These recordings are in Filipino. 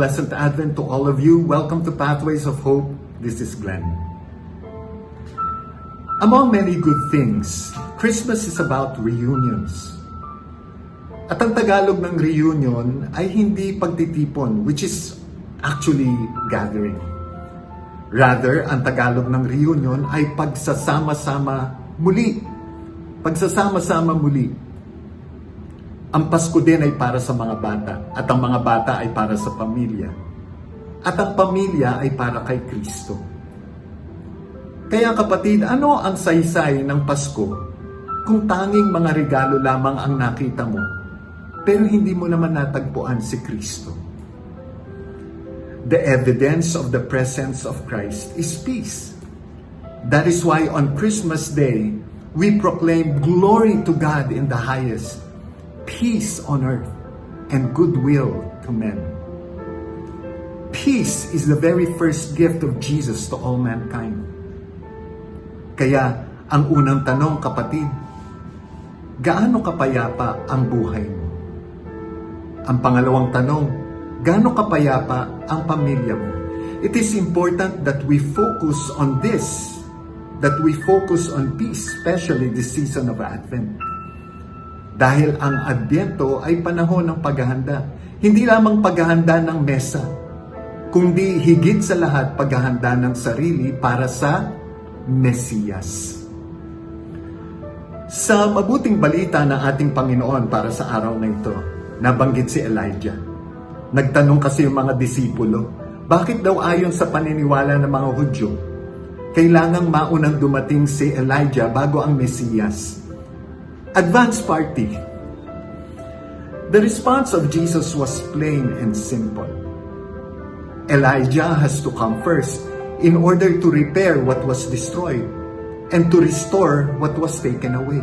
pleasant Advent to all of you. Welcome to Pathways of Hope. This is Glenn. Among many good things, Christmas is about reunions. At ang Tagalog ng reunion ay hindi pagtitipon, which is actually gathering. Rather, ang Tagalog ng reunion ay pagsasama-sama muli. Pagsasama-sama muli. Ang Pasko din ay para sa mga bata, at ang mga bata ay para sa pamilya. At ang pamilya ay para kay Kristo. Kaya kapatid, ano ang saysay ng Pasko kung tanging mga regalo lamang ang nakita mo, pero hindi mo naman natagpuan si Kristo? The evidence of the presence of Christ is peace. That is why on Christmas Day, we proclaim glory to God in the highest, peace on earth, and goodwill to men. Peace is the very first gift of Jesus to all mankind. Kaya, ang unang tanong, kapatid, gaano kapayapa ang buhay mo? Ang pangalawang tanong, gaano kapayapa ang pamilya mo? It is important that we focus on this, that we focus on peace, especially this season of Advent. Dahil ang Adbyento ay panahon ng paghahanda. Hindi lamang paghahanda ng mesa, kundi higit sa lahat paghahanda ng sarili para sa Mesiyas. Sa mabuting balita ng ating Panginoon para sa araw na ito, nabanggit si Elijah. Nagtanong kasi yung mga disipulo, bakit daw ayon sa paniniwala ng mga Hudyo, kailangang maunang dumating si Elijah bago ang Mesiyas? Advance party. The response of Jesus was plain and simple. Elijah has to come first in order to repair what was destroyed and to restore what was taken away.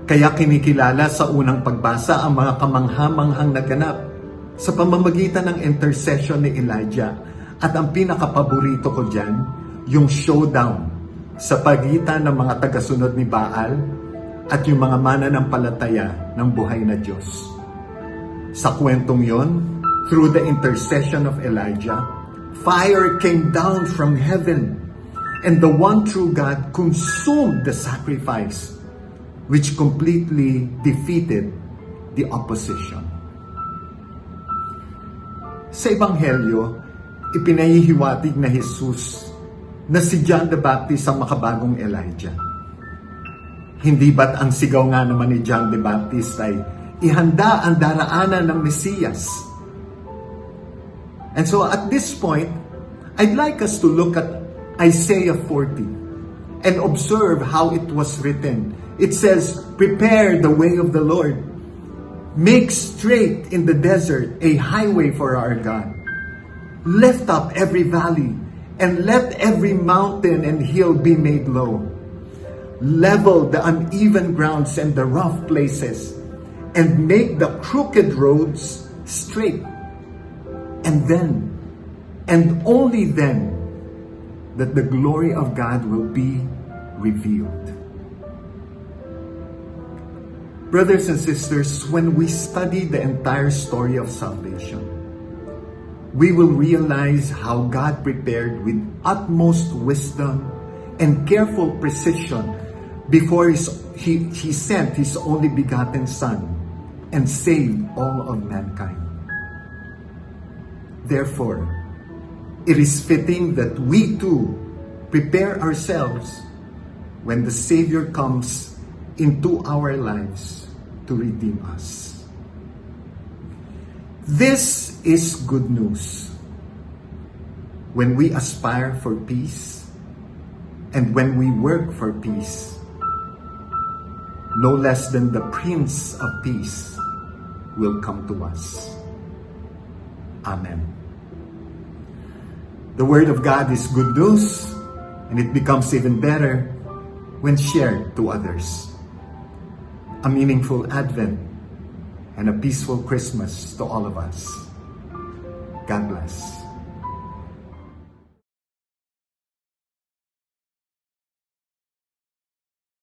Kaya kinikilala sa unang pagbasa ang mga kamanghamanghang naganap sa pamamagitan ng intercession ni Elijah. At ang pinakapaborito ko dyan, yung showdown sa pagitan ng mga tagasunod ni Baal at yung mga mananampalataya ng buhay na Diyos. Sa kwentong yon, through the intercession of Elijah, fire came down from heaven, and the one true God consumed the sacrifice, which completely defeated the opposition. Sa Ebanghelyo, ipinahihiwatig na Jesus na si John the Baptist ang makabagong Elijah. Hindi ba't ang sigaw nga naman ni John the Baptist ay ihanda ang daraanan ng Mesiyas? And so at this point, I'd like us to look at Isaiah 40 and observe how it was written. It says, "Prepare the way of the Lord. Make straight in the desert a highway for our God. Lift up every valley and let every mountain and hill be made low. Level the uneven grounds and the rough places, and make the crooked roads straight. And then, and only then, that the glory of God will be revealed." Brothers and sisters, when we study the entire story of salvation, we will realize how God prepared with utmost wisdom and careful precision before he sent His only begotten Son and saved all of mankind. Therefore, it is fitting that we too prepare ourselves when the Savior comes into our lives to redeem us. This is good news. When we aspire for peace and when we work for peace, no less than the Prince of Peace will come to us. Amen. The Word of God is good news, and it becomes even better when shared to others. A meaningful Advent and a peaceful Christmas to all of us. God bless.